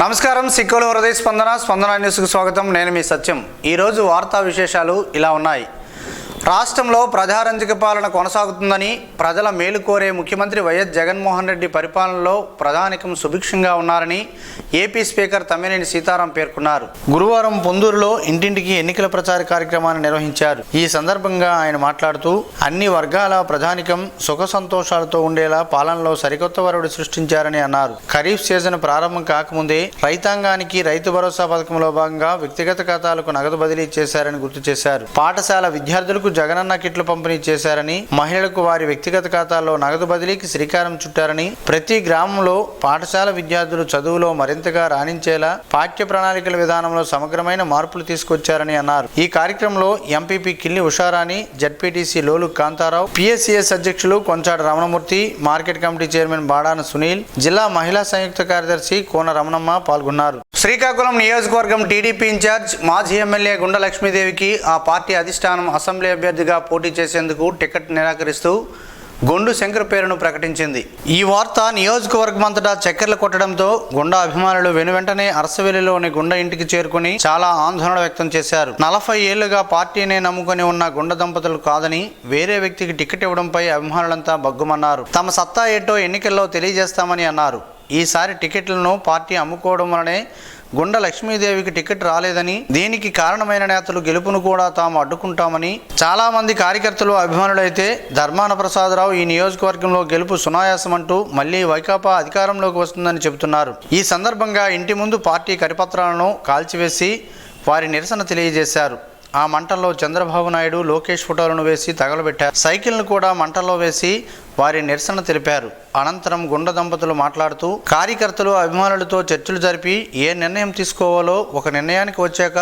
నమస్కారం. సిక్కోలు హృదయ స్పందన న్యూస్కు స్వాగతం. నేను మీ సత్యం. ఈరోజు వార్తా విశేషాలు ఇలా ఉన్నాయి. రాష్ట్రంలో ప్రజారంజక పాలన కొనసాగుతుందని ప్రజల మేలు కోరే ముఖ్యమంత్రి వైఎస్ జగన్మోహన్ రెడ్డి పరిపాలనలో ప్రజానికం సుభిక్షంగా ఉన్నారని ఏపీ స్పీకర్ తమ్మినేని సీతారాం పేర్కొన్నారు. గురువారం పొందూరులో ఇంటింటికి ఎన్నికల ప్రచార కార్యక్రమాన్ని నిర్వహించారు. ఈ సందర్భంగా ఆయన మాట్లాడుతూ అన్ని వర్గాల ప్రజానికం సుఖ సంతోషాలతో ఉండేలా పాలనలో సరికొత్త వరవడి సృష్టించారని అన్నారు. ఖరీఫ్ సీజన్ ప్రారంభం కాకముందే రైతాంగానికి రైతు భరోసా పథకంలో భాగంగా వ్యక్తిగత ఖాతాలకు నగదు బదిలీ చేశారని గుర్తు చేశారు. పాఠశాల విద్యార్థులకు జగనన్న కిట్లు పంపిణీ చేశారని, మహిళలకు వారి వ్యక్తిగత ఖాతాల్లో నగదు బదిలీకి శ్రీకారం చుట్టారని, ప్రతి గ్రామంలో పాఠశాల విద్యార్థులు చదువులో మరింతగా రాణించేలా పాఠ్య ప్రణాళికల విధానంలో సమగ్రమైన మార్పులు తీసుకొచ్చారని అన్నారు. ఈ కార్యక్రమంలో MPP Killi Usharani, ZPTC Lolu Kantharao, PSCS అధ్యక్షులు Konchada Ramanamurthy, market committee chairman Badana Sunil, జిల్లా మహిళా సంయుక్త కార్యదర్శి కోన రమణమ్మ పాల్గొన్నారు. శ్రీకాకుళం నియోజకవర్గం టీడీపీ ఇన్ఛార్జ్ మాజీ ఎమ్మెల్యే గుండ లక్ష్మీదేవికి ఆ పార్టీ అధిష్టానం అసెంబ్లీ అభ్యర్థిగా పోటీ చేసేందుకు టికెట్ నిరాకరిస్తూ గొండు శంకర్ పేరును ప్రకటించింది. ఈ వార్త నియోజకవర్గం అంతటా చక్కెర్లు కొట్టడంతో గుండా అభిమానులు వెనువెంటనే అరసవెల్లిలోని గుండ ఇంటికి చేరుకుని చాలా ఆందోళన వ్యక్తం చేశారు. 40 ఏళ్లుగా పార్టీనే నమ్ముకొని ఉన్న గుండ దంపతులు కాదని వేరే వ్యక్తికి టికెట్ ఇవ్వడంపై అభిమానులంతా బగ్గుమన్నారు. తమ సత్తా ఏంటో ఎన్నికల్లో తెలియజేస్తామని అన్నారు. ఈసారి టికెట్లను పార్టీ అమ్ముకోవడం వలనే గుండ లక్ష్మీదేవికి టికెట్ రాలేదని, దీనికి కారణమైన నేతలు గెలుపును కూడా తాము అడ్డుకుంటామని చాలా మంది కార్యకర్తలు అభిమానులైతే ధర్మాన ప్రసాదరావు ఈ నియోజకవర్గంలో గెలుపు సునాయాసమంటూ మళ్లీ వైకాపా అధికారంలోకి వస్తుందని చెబుతున్నారు. ఈ సందర్భంగా ఇంటి ముందు పార్టీ కరపత్రాలను కాల్చివేసి వారి నిరసన తెలియజేశారు. ఆ మంటల్లో చంద్రబాబు నాయుడు, లోకేష్ ఫోటోలను వేసి తగలబెట్టారు. సైకిల్ను కూడా మంటల్లో వేసి వారి నిరసన తెలిపారు. అనంతరం గుండ దంపతులు మాట్లాడుతూ కార్యకర్తలు అభిమానులతో చర్చలు జరిపి ఏ నిర్ణయం తీసుకోవాలో ఒక నిర్ణయానికి వచ్చాక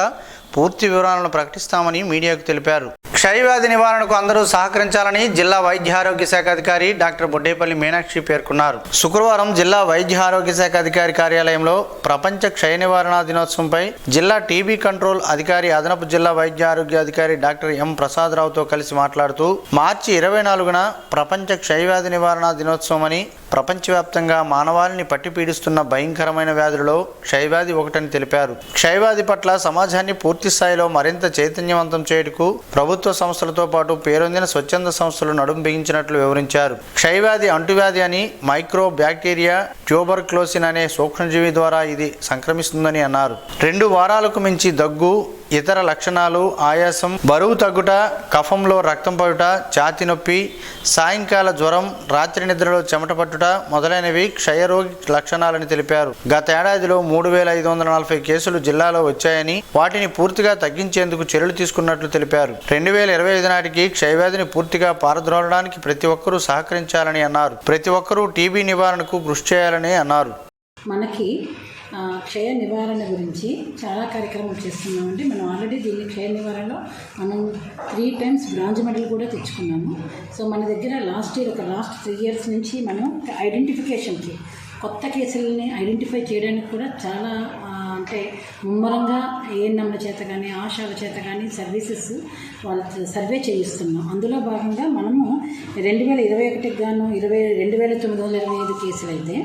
పూర్తి వివరాలను ప్రకటిస్తామని మీడియాకు తెలిపారు. క్షయవ్యాధి నివారణకు అందరూ సహకరించాలని జిల్లా వైద్య ఆరోగ్య శాఖ అధికారి డాక్టర్ బొడ్డేపల్లి మీనాక్షి పేర్కొన్నారు. శుక్రవారం జిల్లా వైద్య ఆరోగ్య శాఖ అధికారి కార్యాలయంలో ప్రపంచ క్షయ నివారణ దినోత్సవంపై జిల్లా టీబీ కంట్రోల్ అధికారి, అదనపు జిల్లా వైద్య ఆరోగ్య అధికారి డాక్టర్ ఎం ప్రసాదరావుతో కలిసి మాట్లాడుతూ మార్చి 24న ప్రపంచ క్షయవ్యాధి నివారణ దినోత్సవం అని, ప్రపంచవ్యాప్తంగా మానవాళిని పట్టి పీడిస్తున్న భయంకరమైన వ్యాధులలో క్షయవ్యాధి ఒకటని తెలిపారు. క్షయవ్యాధి పట్ల సమాజాన్ని పూర్తి స్థాయిలో మరింత చైతన్యవంతం చేయుటకు ప్రభుత్వ సంస్థలతో పాటు పేరొందిన స్వచ్ఛంద సంస్థలు నడుం బిగించినట్లు వివరించారు. క్షయవ్యాధి అంటువ్యాధి అని, మైక్రో బ్యాక్టీరియా ట్యూబర్క్లోసిన్ అనే సూక్ష్మజీవి ద్వారా ఇది సంక్రమిస్తుందని అన్నారు. 2 వారాలకు మించి దగ్గు, ఇతర లక్షణాలు, ఆయాసం, బరువు తగ్గుట, కఫంలో రక్తం పడుట, ఛాతి నొప్పి, సాయంకాల జ్వరం, రాత్రి నిద్రలో చెమట పట్టుట మొదలైనవి క్షయరోగి లక్షణాలని తెలిపారు. గత ఏడాదిలో 3540 కేసులు జిల్లాలో వచ్చాయని, వాటిని పూర్తిగా తగ్గించేందుకు చర్యలు తీసుకున్నట్లు తెలిపారు. 2025 నాటికి క్షయవ్యాధిని పూర్తిగా పారద్రోలడానికి ప్రతి ఒక్కరూ సహకరించాలని అన్నారు. ప్రతి ఒక్కరూ టీబీ నివారణకు కృషి చేయాలని అన్నారు. మనకి క్షయ నివారణ గురించి చాలా కార్యక్రమాలు చేస్తున్నామండి. మనం ఆల్రెడీ దీన్ని క్షయ నివారణలో మనం 3 times బ్రాంజ్ మెడల్ కూడా తెచ్చుకున్నాము. సో మన దగ్గర లాస్ట్ 3 years నుంచి మనం ఐడెంటిఫికేషన్కి కొత్త కేసులని ఐడెంటిఫై చేయడానికి కూడా చాలా అంటే ముమ్మరంగా ఏఎన్ఎంల చేత కానీ, ఆశాల చేత కానీ సర్వీసెస్ వాళ్ళ సర్వే చేయిస్తున్నాం. అందులో భాగంగా మనము 2021కి గాను 2925 కేసులు అయితే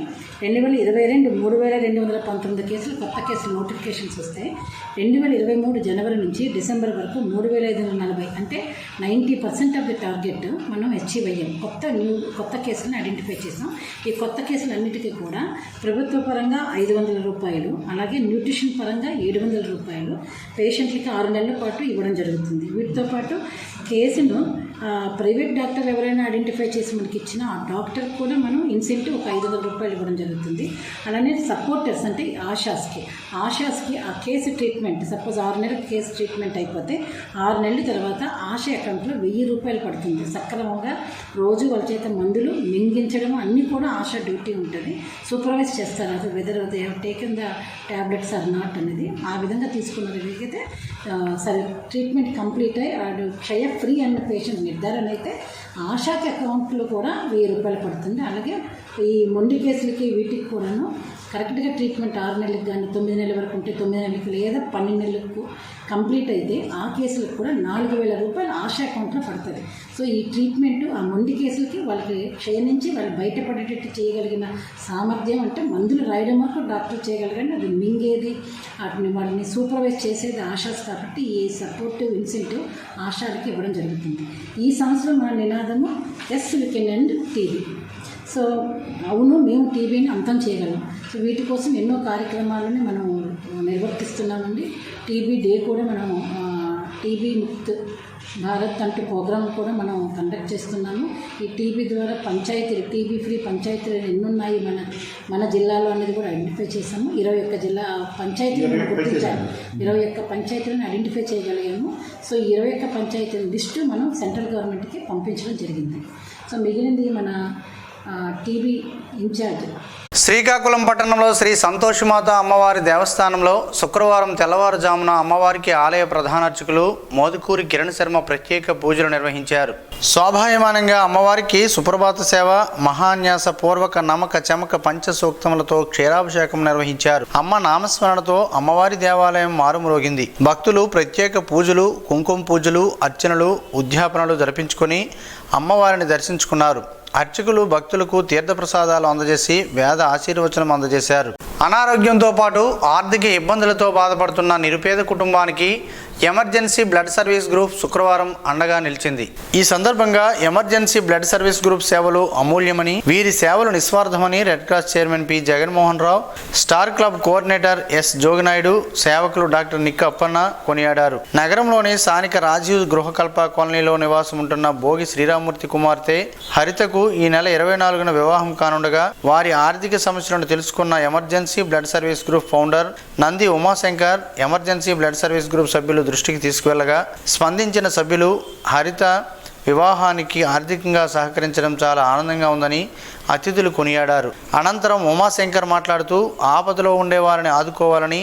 2022 3219 కేసులు కొత్త కేసులు నోటిఫికేషన్స్ వస్తాయి. 2023 జనవరి నుంచి డిసెంబర్ వరకు 3540 అంటే 90% ఆఫ్ ది టార్గెట్ మనం అచీవ్ అయ్యాం. కొత్త కేసులను ఐడెంటిఫై చేసాం. ఈ కొత్త కేసులన్నిటికీ కూడా ప్రభుత్వ పరంగా 500 రూపాయలు, అలాగే న్యూట్రిషన్ పరంగా 700 రూపాయలు పేషెంట్లకి 6 నెలల పాటు ఇవ్వడం జరుగుతుంది. వీటితో పాటు కేసును ప్రైవేట్ డాక్టర్ ఎవరైనా ఐడెంటిఫై చేసి మనకి ఇచ్చిన ఆ డాక్టర్ కూడా మనం ఇన్సెంటివ్ ఒక 500 రూపాయలు ఇవ్వడం జరుగుతుంది. అలానే సపోర్టర్స్ అంటే ఆశాస్కి ఆ కేసు ట్రీట్మెంట్ సపోజ్ 6 నెలల కేసు ట్రీట్మెంట్ అయిపోతే 6 నెలల తర్వాత ఆశ అకౌంట్లో 1000 రూపాయలు పడుతుంది. సక్రమంగా రోజు వాళ్ళ చేత మందులు మింగించడం అన్నీ కూడా ఆశ డ్యూటీ ఉంటుంది. సూపర్వైజ్ చేస్తారు అది whether they have taken the tablets or not అనేది. ఆ విధంగా తీసుకున్నదైతే సరే ట్రీట్మెంట్ కంప్లీట్ అయ్యి అది క్షయ ఫ్రీ అన్న పేషెంట్ నిర్ధారణ అయితే ఆశాకి అకౌంట్లో కూడా 1000 రూపాయలు పడుతుంది. అలాగే ఈ మొండి కేసులకి వీటికి కూడాను కరెక్ట్గా ట్రీట్మెంట్ 6 నెలలకు కానీ 9 నెలల వరకు ఉంటే 9 నెలలకు లేదా 12 నెలలకు కంప్లీట్ అయితే ఆ కేసులకు కూడా 4,000 రూపాయలు ఆశా అకౌంట్లో పడుతుంది. సో ఈ ట్రీట్మెంట్ ఆ మొండి కేసులకి వాళ్ళకి క్షయించి వాళ్ళు బయటపడేటట్టు చేయగలిగిన సామర్థ్యం, అంటే మందులు రాయడం వరకు డాక్టర్ చేయగలిగాను, అది మింగేది వాటిని వాళ్ళని సూపర్వైజ్ చేసేది ఆశాస్. కాబట్టి ఈ సపోర్టివ్ ఇన్సెంటివ్ ఆశాలకి ఇవ్వడం జరుగుతుంది. ఈ సంవత్సరం మన నినాదము yes we can end TB. So అవును, మేము టీబీని అంతం చేయగలం. సో వీటి కోసం ఎన్నో కార్యక్రమాలని మనం నిర్వర్తిస్తున్నామండి. టీబీ డే కూడా మనం టీబీ ముక్త్ భారత్ అంటూ ప్రోగ్రామ్ కూడా మనం కండక్ట్ చేస్తున్నాము. ఈ టీబీ ద్వారా పంచాయతీలు, టీబీ ఫ్రీ పంచాయతీలు ఎన్నున్నాయి మన జిల్లాలో అనేది కూడా ఐడెంటిఫై చేసాము. 21 జిల్లా పంచాయతీలను గుర్తించాము. 21 పంచాయతీలను ఐడెంటిఫై చేయగలిగాము. సో 21 పంచాయతీల లిస్టు మనం సెంట్రల్ గవర్నమెంట్కి పంపించడం జరిగింది. సో మిగిలింది మన టీబీ ఇన్ఛార్జ్. శ్రీకాకుళం పట్టణంలో శ్రీ సంతోషమాత అమ్మవారి దేవస్థానంలో శుక్రవారం తెల్లవారుజామున అమ్మవారికి ఆలయ ప్రధాన అర్చకులు మోదుకూరి కిరణ్ శర్మ ప్రత్యేక పూజలు నిర్వహించారు. శోభాయమానంగా అమ్మవారికి సుప్రభాత సేవ, మహాన్యాస పూర్వక నమక చమక పంచసూక్తములతో క్షీరాభిషేకం నిర్వహించారు. అమ్మ నామస్మరణతో అమ్మవారి దేవాలయం మారుమ్రోగింది. భక్తులు ప్రత్యేక పూజలు, కుంకుమ పూజలు, అర్చనలు, ఉద్యాపనలు జరిపించుకొని అమ్మవారిని దర్శించుకున్నారు. అర్చకులు భక్తులకు తీర్థప్రసాదాలు అందజేసి వేద ఆశీర్వచనం అందజేశారు. అనారోగ్యంతో పాటు ఆర్థిక ఇబ్బందులతో బాధపడుతున్న నిరుపేద కుటుంబానికి ఎమర్జెన్సీ బ్లడ్ సర్వీస్ గ్రూప్ శుక్రవారం అండగా నిలిచింది. ఈ సందర్భంగా ఎమర్జెన్సీ బ్లడ్ సర్వీస్ గ్రూప్ సేవలు అమూల్యమని, వీరి సేవలు నిస్వార్థమని Red Cross chairman P Jaganmohan Rao, Star Club coordinator S Joginaidu, సేవకులు డాక్టర్ నిక్క అప్పన్న కొనియాడారు. నగరంలోని స్థానిక రాజీవ్ గృహకల్ప కాలనీలో నివాసం ఉంటున్న భోగి శ్రీరామూర్తి కుమార్తె హరితకు ఈ నెల 24న వివాహం కానుండగా వారి ఆర్థిక సమస్యలను తెలుసుకున్న emergency blood service group founder Nandi Umashankar emergency blood service group సభ్యులు దృష్టికి తీసుకువెళ్లగా స్పందించిన సభ్యులు హరిత వివాహానికి ఆర్థికంగా సహకరించడం చాలా ఆనందంగా ఉందని అతిథులు కొనియాడారు. అనంతరం ఉమాశంకర్ మాట్లాడుతూ ఆపదలో ఉండే వారిని ఆదుకోవాలని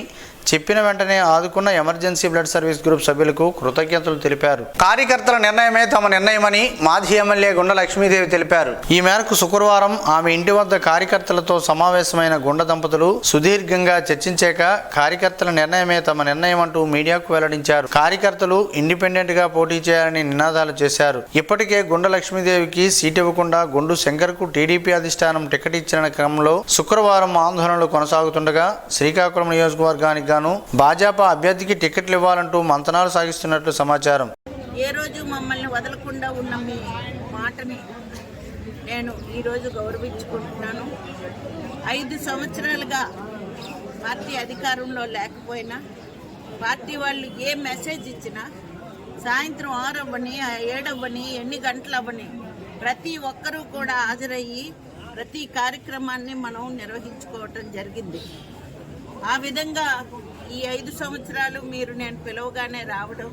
చెప్పిన వెంటనే ఆదుకున్న ఎమర్జెన్సీ బ్లడ్ సర్వీస్ గ్రూప్ సభ్యులకు కృతజ్ఞతలు తెలిపారు. కార్యకర్తల నిర్ణయమే తమ నిర్ణయమని మాజీ ఎమ్మెల్యే గుండ లక్ష్మీదేవి తెలిపారు. ఈ మేరకు శుక్రవారం ఆమె ఇంటి వద్ద కార్యకర్తలతో సమావేశమైన గుండ దంపతులు సుదీర్ఘంగా చర్చించాక కార్యకర్తల నిర్ణయమే తమ నిర్ణయం అంటూ మీడియాకు వెల్లడించారు. కార్యకర్తలు ఇండిపెండెంట్ గా పోటీ చేయాలని నినాదాలు చేశారు. ఇప్పటికే గుండ లక్ష్మీదేవికి సీట్ ఇవ్వకుండా గుండు శంకర్ కు టీడీపీ అధిష్టానం టికెట్ ఇచ్చిన క్రమంలో శుక్రవారం ఆందోళనలు కొనసాగుతుండగా శ్రీకాకుళం నియోజకవర్గానికి భాజపా అభ్యర్థికి టికెట్లు ఇవ్వాలంటూ మంతనాలు సాగిస్తున్నట్లు సమాచారం. ఏ రోజు మమ్మల్ని వదలకుండా ఉన్న మీ మాటని నేను ఈరోజు గౌరవించుకుంటున్నాను. 5 సంవత్సరాలుగా పార్టీ అధికారంలో లేకపోయినా పార్టీ వాళ్ళు ఏ మెసేజ్ ఇచ్చినా సాయంత్రం 6 అవ్వని 7 అవ్వని ఎన్ని గంటలు అవ్వని ప్రతి ఒక్కరూ కూడా హాజరయ్యి ప్రతి కార్యక్రమాన్ని మనం నిర్వహించుకోవటం జరిగింది. ఆ విధంగా ఈ 5 సంవత్సరాలు మీరు నేను పిలవగానే రావడం,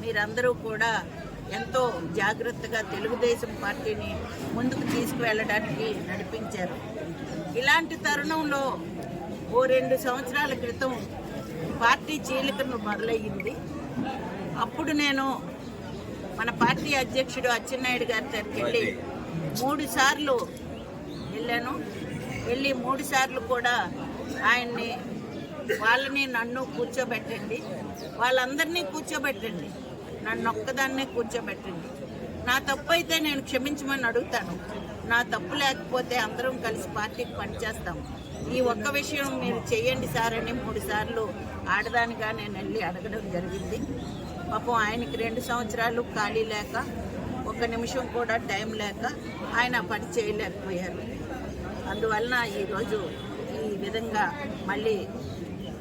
మీరందరూ కూడా ఎంతో జాగ్రత్తగా తెలుగుదేశం పార్టీని ముందుకు తీసుకువెళ్ళడానికి నడిపించారు. ఇలాంటి తరుణంలో 2 సంవత్సరాల క్రితం పార్టీ చీలికను మొదలయ్యింది. అప్పుడు నేను మన పార్టీ అధ్యక్షుడు అచ్చెన్నాయుడు గారి దగ్గరికి వెళ్ళి 3 సార్లు వెళ్ళాను. వెళ్ళి 3 సార్లు కూడా ఆయన్ని వాళ్ళని నన్ను కూర్చోబెట్టండి, వాళ్ళందరినీ కూర్చోబెట్టండి, నన్ను ఒక్కదాన్నే కూర్చోబెట్టండి. నా తప్పు అయితే నేను క్షమించమని అడుగుతాను. నా తప్పు లేకపోతే అందరం కలిసి పార్టీకి పనిచేస్తాం. ఈ ఒక్క విషయం మీరు చేయండి సార్ అని 3 సార్లు ఆడదానిగా నేను వెళ్ళి అడగడం జరిగింది. పాపం ఆయనకి 2 సంవత్సరాలు ఖాళీ లేక, 1 నిమిషం కూడా టైం లేక ఆయన పని చేయలేకపోయారు. అందువలన ఈరోజు ఈ విధంగా మళ్ళీ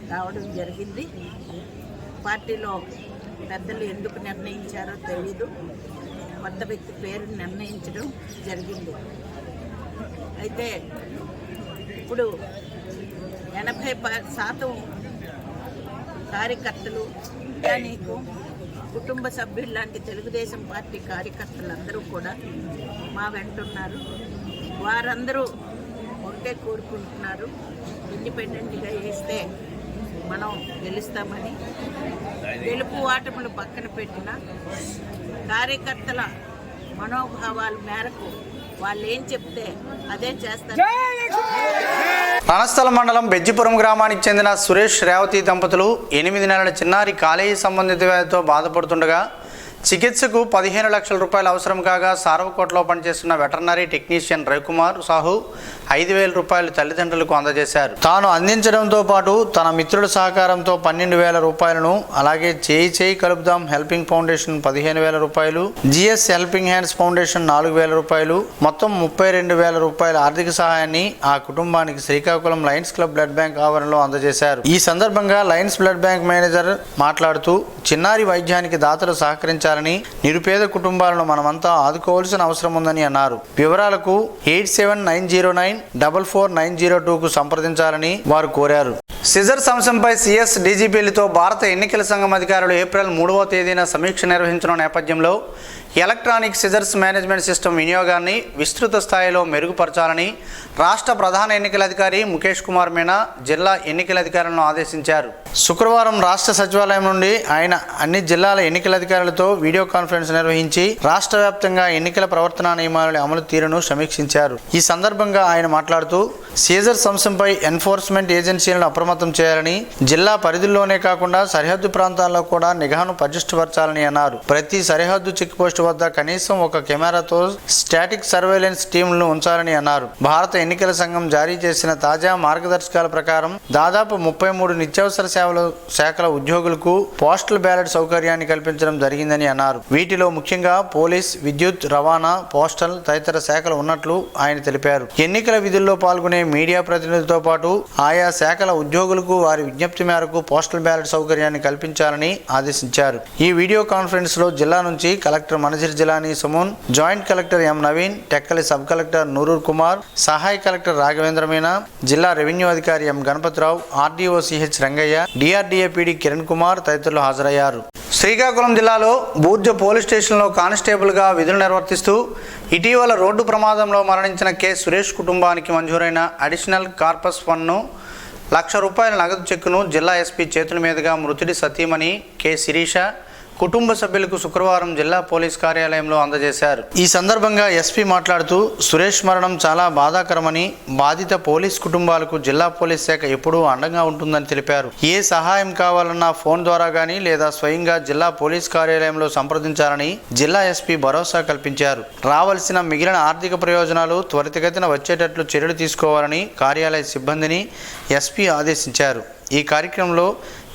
రావడం జరిగింది. పార్టీలో పెద్దలు ఎందుకు నిర్ణయించారో తెలీదు, కొత్త వ్యక్తి పేరు నిర్ణయించడం జరిగింది. అయితే ఇప్పుడు 80% కార్యకర్తలు, నీకు కుటుంబ సభ్యులు లాంటి తెలుగుదేశం పార్టీ కార్యకర్తలందరూ కూడా మా వెంటున్నారు. వారందరూ ఒకటే కోరుకుంటున్నారు, ఇండిపెండెంట్గా వేస్తే మనం గెలుస్తామని. గెలుపు ఓటములు పక్కన పెట్టిన కార్యకర్తల మనోభావాల మేరకు వాళ్ళు ఏం చెప్తే అదే చేస్తారు. రణస్థలం మండలం బెజ్జిపురం గ్రామానికి చెందిన సురేష్ రేవతి దంపతులు 8 నెలల చిన్నారి కాలేయ సంబంధిత వ్యాధితో బాధపడుతుండగా చికిత్సకు 15 లక్షల రూపాయలు అవసరం కాగా సార్వకోటలో పనిచేస్తున్న వెటర్నరీ టెక్నీషియన్ రవికుమార్ సాహు 5,000 రూపాయలు తల్లిదండ్రులకు అందజేశారు. తాను అందించడంతో పాటు తన మిత్రుల సహకారంతో 12,000 రూపాయలను, అలాగే చేయి కలుపుదాం హెల్పింగ్ ఫౌండేషన్ 15,000 రూపాయలు, జిఎస్ హెల్పింగ్ హ్యాండ్స్ ఫౌండేషన్ 4,000 రూపాయలు, మొత్తం 32,000 రూపాయల ఆర్థిక సహాయాన్ని ఆ కుటుంబానికి Srikakulam Lions club blood bank ఆవరణలో అందజేశారు. ఈ సందర్భంగా లయన్స్ బ్లడ్ బ్యాంక్ మేనేజర్ మాట్లాడుతూ చిన్నారి వైద్యానికి దాతలు సహకరించారు, నిరుపేద కుటుంబాలను మనమంతా ఆదుకోవాల్సిన అవసరం ఉందని అన్నారు. వివరాలకు 8790944902కు సంప్రదించాలని వారు కోరారు. సిజర్ అంశంపై సిఎస్ డీజీపీలతో భారత ఎన్నికల సంఘం అధికారులు ఏప్రిల్ 3వ తేదీన సమీక్ష నిర్వహించిన నేపథ్యంలో ఎలక్ట్రానిక్ సిజర్స్ మేనేజ్మెంట్ సిస్టమ్ వినియోగాన్ని విస్తృత స్థాయిలో మెరుగుపరచాలని రాష్ట్ర ప్రధాన ఎన్నికల అధికారి ముఖేష్ కుమార్ మీనా జిల్లా ఎన్నికల అధికారులను ఆదేశించారు. శుక్రవారం రాష్ట్ర సచివాలయం నుండి ఆయన అన్ని జిల్లాల ఎన్నికల అధికారులతో వీడియో కాన్ఫరెన్స్ నిర్వహించి రాష్ట్ర వ్యాప్తంగా ఎన్నికల ప్రవర్తనా నియమాల అమలు తీరును సమీక్షించారు. ఈ సందర్భంగా ఆయన మాట్లాడుతూ సీజర్స్ అంశంపై ఎన్ఫోర్స్మెంట్ ఏజెన్సీలను అప్రమత్తం చేయాలని, జిల్లా పరిధిలోనే కాకుండా సరిహద్దు ప్రాంతాల్లో కూడా నిఘాను పటిష్టపరచాలని అన్నారు. ప్రతి సరిహద్దు చెక్ పోస్ట్ వద్ద కనీసం ఒక కెమెరాతో స్టాటిక్ సర్వేలెన్స్ టీంలను ఉంచాలని అన్నారు. భారత ఎన్నికల సంఘం జారీ చేసిన తాజా మార్గదర్శకాల ప్రకారం దాదాపు 33 నిత్యావసర శాఖల ఉద్యోగులకు పోస్టల్ బ్యాలెట్ సౌకర్యాన్ని కల్పించడం జరిగిందని అన్నారు. వీటిలో ముఖ్యంగా పోలీస్, విద్యుత్, రవాణా, పోస్టల్ తదితర శాఖలు ఉన్నట్లు ఆయన తెలిపారు. ఎన్నికల విధుల్లో పాల్గొనే మీడియా ప్రతినిధులతో పాటు ఆయా శాఖల ఉద్యోగులకు వారి విజ్ఞప్తి మేరకు పోస్టల్ బ్యాలెట్ సౌకర్యాన్ని కల్పించాలని ఆదేశించారు. ఈ వీడియో కాన్ఫరెన్స్ లో జిల్లా నుంచి collector Manazir Jilani Suman, joint collector M Naveen, Tekkali sub collector Noorur Kumar, సహాయ కలెక్టర్ రాఘవేంద్ర మీనా, జిల్లా రెవెన్యూ అధికారి M Ganapathirao, RDO CH Rangaiah, DRDA PD Kiran Kumar తదితరులు హాజరయ్యారు. శ్రీకాకుళం జిల్లాలో బూర్జ పోలీస్ స్టేషన్లో కానిస్టేబుల్గా విధులు నిర్వర్తిస్తూ ఇటీవల రోడ్డు ప్రమాదంలో మరణించిన కె సురేష్ కుటుంబానికి మంజూరైన అడిషనల్ కార్పస్ ఫండ్ను ₹1,00,000 నగదు చెక్కును జిల్లా ఎస్పీ చేతుల మీదుగా మృతుడి సతీమణి కె శిరీష కుటుంబ సభ్యులకు శుక్రవారం జిల్లా పోలీస్ కార్యాలయంలో అందజేశారు. ఈ సందర్భంగా ఎస్పీ మాట్లాడుతూ సురేష్ మరణం చాలా బాధాకరమని, బాధిత పోలీస్ కుటుంబాలకు జిల్లా పోలీస్ శాఖ ఎప్పుడూ అండగా ఉంటుందని తెలిపారు. ఏ సహాయం కావాలన్నా ఫోన్ ద్వారా గానీ లేదా స్వయంగా జిల్లా పోలీస్ కార్యాలయంలో సంప్రదించాలని జిల్లా ఎస్పీ భరోసా కల్పించారు. రావాల్సిన మిగిలిన ఆర్థిక ప్రయోజనాలు త్వరితగతిన వచ్చేటట్లు చర్యలు తీసుకోవాలని కార్యాలయ సిబ్బందిని ఎస్పీ ఆదేశించారు. ఈ కార్యక్రమంలో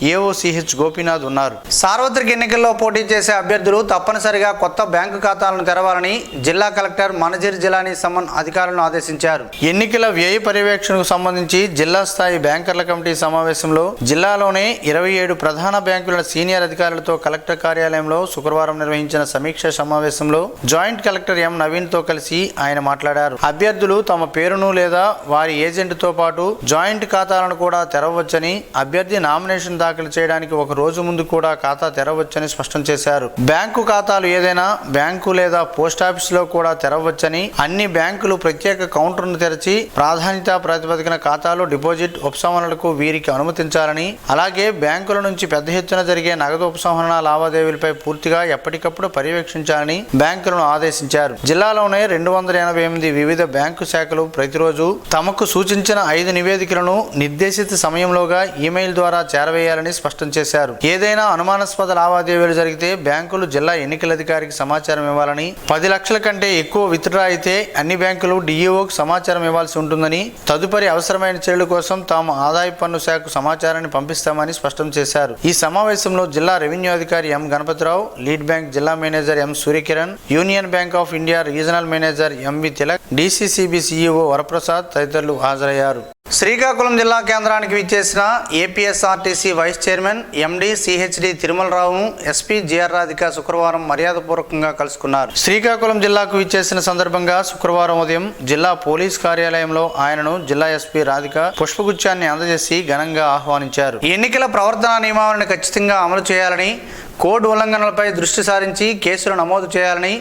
ఏఓసిహెచ్ గోపీనాథ్ ఉన్నారు. సార్వత్రిక ఎన్నికల్లో పోటీ చేసే అభ్యర్థులు తప్పనిసరిగా కొత్త బ్యాంకు ఖాతాలను తెరవాలని జిల్లా కలెక్టర్ మనజిర్ జిలానీ సమన్ అధికారులను ఆదేశించారు. ఎన్నికల వ్యయ పర్యవేక్షణకు సంబంధించి జిల్లా స్థాయి బ్యాంకర్ల కమిటీ సమావేశంలో జిల్లాలోనే 27 ప్రధాన బ్యాంకుల సీనియర్ అధికారులతో కలెక్టర్ కార్యాలయంలో శుక్రవారం నిర్వహించిన సమీక్ష సమావేశంలో జాయింట్ కలెక్టర్ ఎం నవీన్ తో కలిసి ఆయన మాట్లాడారు. అభ్యర్థులు తమ పేరును లేదా వారి ఏజెంట్తో పాటు జాయింట్ ఖాతాలను కూడా తెరవచ్చని, అభ్యర్థి నామినేషన్ దాఖలు చేయడానికి ఒక రోజు ముందు కూడా ఖాతా తెరవచ్చని స్పష్టం చేశారు. బ్యాంకు ఖాతాలు ఏదైనా బ్యాంకు లేదా పోస్టాఫీసులో కూడా తెరవచ్చని, అన్ని బ్యాంకులు ప్రత్యేక కౌంటర్ను తెరిచి ప్రాధాన్యత ప్రాతిపదికన ఖాతాలు డిపాజిట్ ఉపసంహరణలకు వీరికి అనుమతించాలని, అలాగే బ్యాంకుల నుంచి పెద్ద ఎత్తున జరిగే నగదు ఉపసంహరణ లావాదేవీలపై పూర్తిగా ఎప్పటికప్పుడు పర్యవేక్షించాలని బ్యాంకులను ఆదేశించారు. జిల్లాలోనే 288 వివిధ బ్యాంకు శాఖలు ప్రతిరోజు తమకు సూచించిన 5 నివేదికలను నిర్దేశిత సమయంలోగా ఈమెయిల్ ద్వారా చేరవేయాలని స్పష్టం చేశారు. ఏదైనా అనుమానాస్పద లావాదేవీలు జరిగితే బ్యాంకులు జిల్లా ఎన్నికల అధికారికి సమాచారం ఇవ్వాలని, 10 లక్షల కంటే ఎక్కువ విత్డ్రా అయితే అన్ని బ్యాంకులు డిఈఓకు సమాచారం ఇవ్వాల్సి ఉంటుందని, తదుపరి అవసరమైన చర్యల కోసం తాము ఆదాయ పన్ను శాఖకు సమాచారాన్ని పంపిస్తామని స్పష్టం చేశారు. ఈ సమావేశంలో జిల్లా రెవెన్యూ అధికారి ఎం గణపతిరావు, లీడ్ బ్యాంక్ జిల్లా manager M Suryakiran, Union Bank of India regional manager MV Tilak, DCCB CEO Varaprasad తదితరులు హాజరయ్యారు. శ్రీకాకుళం జిల్లా కేంద్రానికి విచ్చేసిన APSRTC vice chairman MD CHD తిరుమలరావును ఎస్పీ జిఆర్ రాధిక శుక్రవారం మర్యాదపూర్వకంగా కలుసుకున్నారు. శ్రీకాకుళం జిల్లాకు విచ్చేసిన సందర్భంగా శుక్రవారం ఉదయం జిల్లా పోలీస్ కార్యాలయంలో ఆయనను జిల్లా ఎస్పీ రాధిక పుష్పగుచ్చాన్ని అందజేసి ఘనంగా ఆహ్వానించారు. ఎన్నికల ప్రవర్తనా నియమావళిని ఖచ్చితంగా అమలు చేయాలని, కోడ్ ఉల్లంఘనలపై దృష్టి సారించి కేసులు నమోదు చేయాలని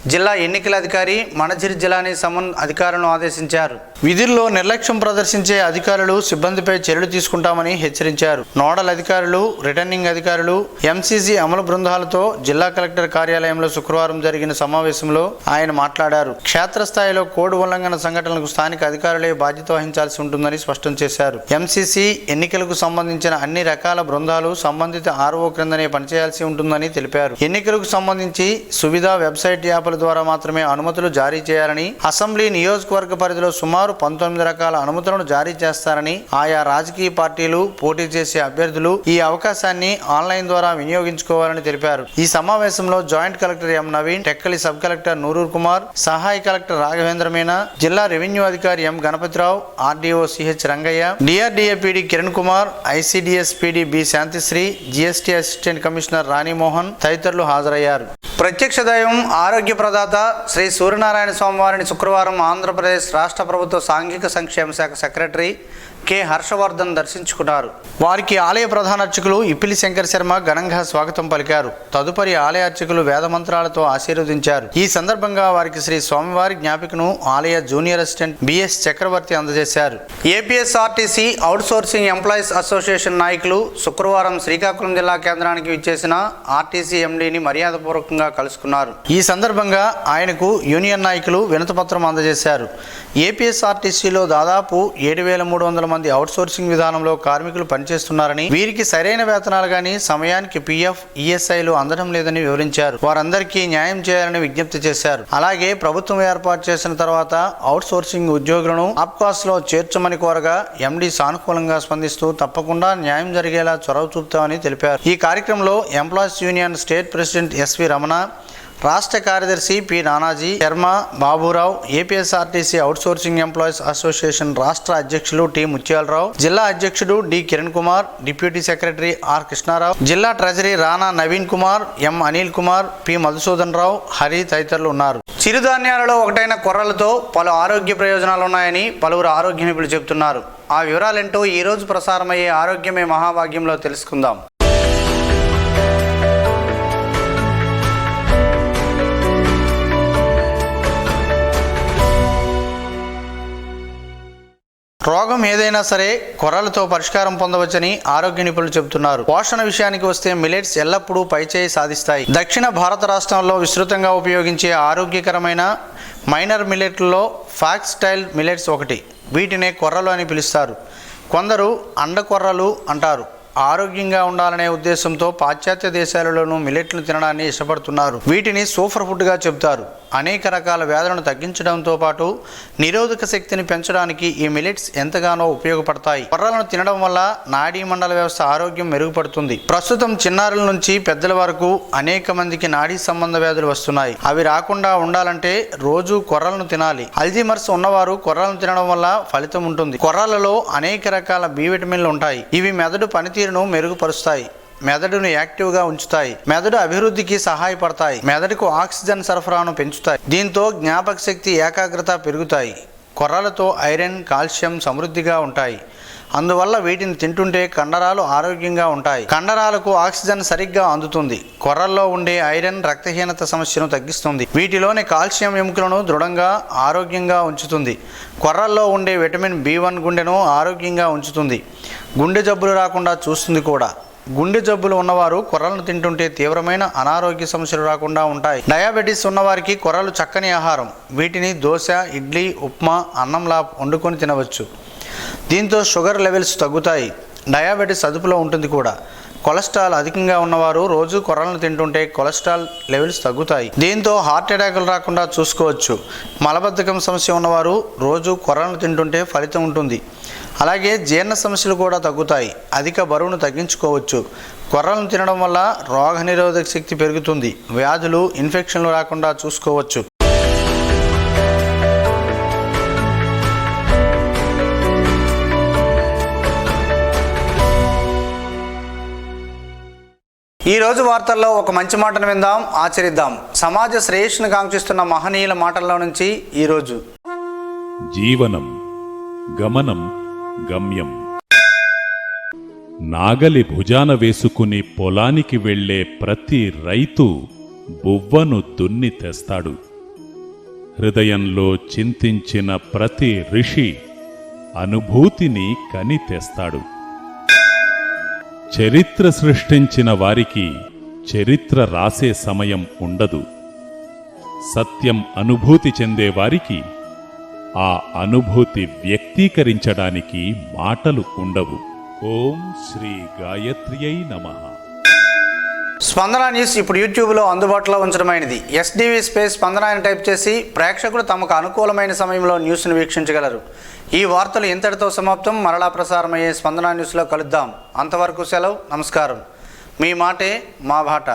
జిల్లా ఎన్నికల అధికారి మణజిర్ జిలానీ సమన్ అధికారులను ఆదేశించారు. విధుల్లో నిర్లక్ష్యం ప్రదర్శించే అధికారులు సిబ్బందిపై చర్యలు తీసుకుంటామని హెచ్చరించారు. నోడల్ అధికారులు, రిటర్నింగ్ అధికారులు, ఎంసీసీ అమలు బృందాలతో జిల్లా కలెక్టర్ కార్యాలయంలో శుక్రవారం జరిగిన సమావేశంలో ఆయన మాట్లాడారు. క్షేత్రస్థాయిలో కోడ్ ఉల్లంఘన సంఘటనలకు స్థానిక అధికారులే బాధ్యత వహించాల్సి ఉంటుందని స్పష్టం చేశారు. ఎంసీసీ ఎన్నికలకు సంబంధించిన అన్ని రకాల బృందాలు సంబంధిత ఆర్ఓ క్రిందనే పనిచేయాల్సి ఉంటుందని తెలిపారు. ఎన్నికలకు సంబంధించి సువిధ వెబ్సైట్ యాప్ల ద్వారా మాత్రమే అనుమతులు జారీ చేయాలని, అసెంబ్లీ నియోజకవర్గ పరిధిలో సుమారు 19 రకాల అనుమతులను జారీ చేస్తారని, ఆయా రాజకీయ పార్టీలు, పోటీ చేసే అభ్యర్థులు ఈ అవకాశాన్ని ఆన్లైన్ ద్వారా వినియోగించుకోవాలని తెలిపారు. ఈ సమావేశంలో joint collector M Naveen, Tekkali sub collector Noorur Kumar, సహాయ కలెక్టర్ రాఘవేంద్ర మీనా, జిల్లా రెవెన్యూ అధికారి M Ganapathirao, RDO CH Rangaiah, DRDA PD Kiran Kumar, ICDS PD B Shantisri, GST assistant commissioner Rani Mohan తదితరులు హాజరయ్యారు. ప్రత్యక్ష దైవం ఆరోగ్య ప్రదాత శ్రీ సూర్యనారాయణ స్వామి వారిని శుక్రవారం ఆంధ్రప్రదేశ్ రాష్ట్ర ప్రభుత్వ సాంఘిక సంక్షేమ శాఖ సెక్రటరీ కె హర్షవర్ధన్ దర్శించుకున్నారు. వారికి ఆలయ ప్రధాన అర్చకులు ఇప్పిలి శంకర్ శర్మ ఘనంగా స్వాగతం పలికారు. తదుపరి ఆలయ అర్చకులు వేద మంత్రాలతో ఆశీర్వదించారు. ఈ సందర్భంగా వారికి శ్రీ స్వామివారి జ్ఞాపికను ఆలయ జూనియర్ అసిస్టెంట్ బిఎస్ చక్రవర్తి అందజేశారు. APSRTC outsourcing employees association నాయకులు శుక్రవారం శ్రీకాకుళం జిల్లా కేంద్రానికి విచ్చేసిన ఆర్టీసీ ఎండీని మర్యాదపూర్వకంగా కలుసుకున్నారు. ఈ సందర్భంగా ఆయనకు యూనియన్ నాయకులు వినతిపత్రం అందజేశారు. ఏపీఎస్ఆర్టీసీలో దాదాపు 7,300 మంది అవుట్ సోర్సింగ్ విధానంలో కార్మికులు పనిచేస్తున్నారని, వీరికి సరైన వేతనాలు గాని సమయానికి పీఎఫ్, ఈఎస్ఐలు అందడం లేదని వివరించారు. వారందరికీ న్యాయం చేయాలని విజ్ఞప్తి చేశారు. అలాగే ప్రభుత్వం ఏర్పాటు చేసిన తర్వాత అవుట్ సోర్సింగ్ ఉద్యోగులను అప్కాస్ లో చేర్చమని కోరగా ఎండీ సానుకూలంగా స్పందిస్తూ తప్పకుండా న్యాయం జరిగేలా చొరవ చూపుతామని తెలిపారు. ఈ కార్యక్రమంలో employees union state president S V Ramana, రాష్ట్ర కార్యదర్శి P Nanaji Sharma, Baburao, APSRTC outsourcing employees association రాష్ట్ర అధ్యక్షులు టి ముత్యాలరావు, జిల్లా అధ్యక్షుడు D Kiran Kumar, deputy secretary R Krishnarao, జిల్లా treasury Rana Naveen Kumar, M Anil Kumar, P Madhusudan Rao, Hari తదితరులు ఉన్నారు. చిరుధాన్యాలలో ఒకటైన కొర్రలతో పలు ఆరోగ్య ప్రయోజనాలు ఉన్నాయని పలువురు ఆరోగ్య నిపుణులు చెబుతున్నారు. ఆ వివరాలేంటో ఈ రోజు ప్రసారమయ్యే ఆరోగ్యమే మహాభాగ్యంలో తెలుసుకుందాం. రోగం ఏదైనా సరే కొర్రలతో పరిష్కారం పొందవచ్చని ఆరోగ్య నిపుణులు చెబుతున్నారు. పోషణ విషయానికి వస్తే మిలెట్స్ ఎల్లప్పుడూ పైచేయి సాధిస్తాయి. దక్షిణ భారత రాష్ట్రంలో విస్తృతంగా ఉపయోగించే ఆరోగ్యకరమైన మైనర్ మిలెట్లలో ఫాక్స్ స్టైల్ మిలెట్స్ ఒకటి. వీటినే కొర్రలు అని పిలుస్తారు. కొందరు అండకొర్రలు అంటారు. ఆరోగ్యంగా ఉండాలనే ఉద్దేశంతో పాశ్చాత్య దేశాలలోనూ మిలెట్లు తినడాన్ని ఇష్టపడుతున్నారు. వీటిని సూపర్ ఫుడ్గా చెబుతారు. అనేక రకాల వ్యాధులను తగ్గించడంతో పాటు నిరోధక శక్తిని పెంచడానికి ఈ మిలెట్స్ ఎంతగానో ఉపయోగపడతాయి. కొర్రలను తినడం వల్ల నాడీ మండల వ్యవస్థ ఆరోగ్యం మెరుగుపడుతుంది. ప్రస్తుతం చిన్నారుల నుంచి పెద్దల వరకు అనేక మందికి నాడీ సంబంధ వ్యాధులు వస్తున్నాయి. అవి రాకుండా ఉండాలంటే రోజు కొర్రలను తినాలి. అల్జీమర్స్ ఉన్నవారు కొర్రలను తినడం వల్ల ఫలితం ఉంటుంది. కొర్రలలో అనేక రకాల బి విటమిన్లు ఉంటాయి. ఇవి మెదడు పనితీరును మెరుగుపరుస్తాయి, మెదడును యాక్టివ్గా ఉంచుతాయి, మెదడు అభివృద్ధికి సహాయపడతాయి, మెదడుకు ఆక్సిజన్ సరఫరాను పెంచుతాయి. దీంతో జ్ఞాపక శక్తి, ఏకాగ్రత పెరుగుతాయి. కొర్రలతో ఐరన్, కాల్షియం సమృద్ధిగా ఉంటాయి. అందువల్ల వీటిని తింటుంటే కండరాలు ఆరోగ్యంగా ఉంటాయి. కండరాలకు ఆక్సిజన్ సరిగ్గా అందుతుంది. కొర్రల్లో ఉండే ఐరన్ రక్తహీనత సమస్యను తగ్గిస్తుంది. వీటిలోని కాల్షియం ఎముకలను దృఢంగా, ఆరోగ్యంగా ఉంచుతుంది. కొర్రల్లో ఉండే విటమిన్ B1 గుండెను ఆరోగ్యంగా ఉంచుతుంది. గుండె జబ్బులు రాకుండా చూస్తుంది కూడా. గుండె జబ్బులు ఉన్నవారు కొర్రలను తింటుంటే తీవ్రమైన అనారోగ్య సమస్యలు రాకుండా ఉంటాయి. డయాబెటీస్ ఉన్నవారికి కొర్రలు చక్కని ఆహారం. వీటిని దోశ, ఇడ్లీ, ఉప్మా, అన్నంలా వండుకొని తినవచ్చు. దీంతో షుగర్ లెవెల్స్ తగ్గుతాయి. డయాబెటీస్ అదుపులో ఉంటుంది కూడా. కొలెస్ట్రాల్ అధికంగా ఉన్నవారు రోజు కొర్రలను తింటుంటే కొలెస్ట్రాల్ లెవెల్స్ తగ్గుతాయి. దీంతో హార్ట్ అటాకులు రాకుండా చూసుకోవచ్చు. మలబద్ధకం సమస్య ఉన్నవారు రోజు కొర్రలను తింటుంటే ఫలితం ఉంటుంది. అలాగే జీర్ణ సమస్యలు కూడా తగ్గుతాయి. అధిక బరువును తగ్గించుకోవచ్చు. కొర్రలను తినడం వల్ల రోగనిరోధక శక్తి పెరుగుతుంది. వ్యాధులు, ఇన్ఫెక్షన్లు రాకుండా చూసుకోవచ్చు. ఈ రోజు వార్తల్లో ఒక మంచి మాటను విందాం, ఆచరిద్దాం. సమాజ శ్రేయస్సును కాంక్షిస్తున్న మహనీయుల మాటల్లో నుంచి ఈరోజు. జీవనం, గమనం, గమ్యం. నాగలి భుజాన వేసుకుని పొలానికి వెళ్లే ప్రతి రైతు బువ్వను దున్ని తెస్తాడు. హృదయంలో చింతించిన ప్రతి ఋషి అనుభూతిని కని తెస్తాడు. చరిత్ర సృష్టించిన వారికి చరిత్ర రాసే సమయం ఉండదు. సత్యం అనుభూతి చెందేవారికి ఆ అనుభూతి వ్యక్తీకరించడానికి మాటలు ఉండవు. ఓం శ్రీ గాయత్ర్యై నమః. స్పందన న్యూస్ ఇప్పుడు యూట్యూబ్లో అందుబాటులో ఉంచడమైనది. ఎస్డివి స్పేస్ స్పందన అని టైప్ చేసి ప్రేక్షకులు తమకు అనుకూలమైన సమయంలో న్యూస్ను వీక్షించగలరు. ఈ వార్తలు ఇంతటితో సమాప్తం. మరలా ప్రసారమయ్యే స్పందన న్యూస్లో కలుద్దాం. అంతవరకు సెలవు. నమస్కారం. మీ మాటే మా బాట.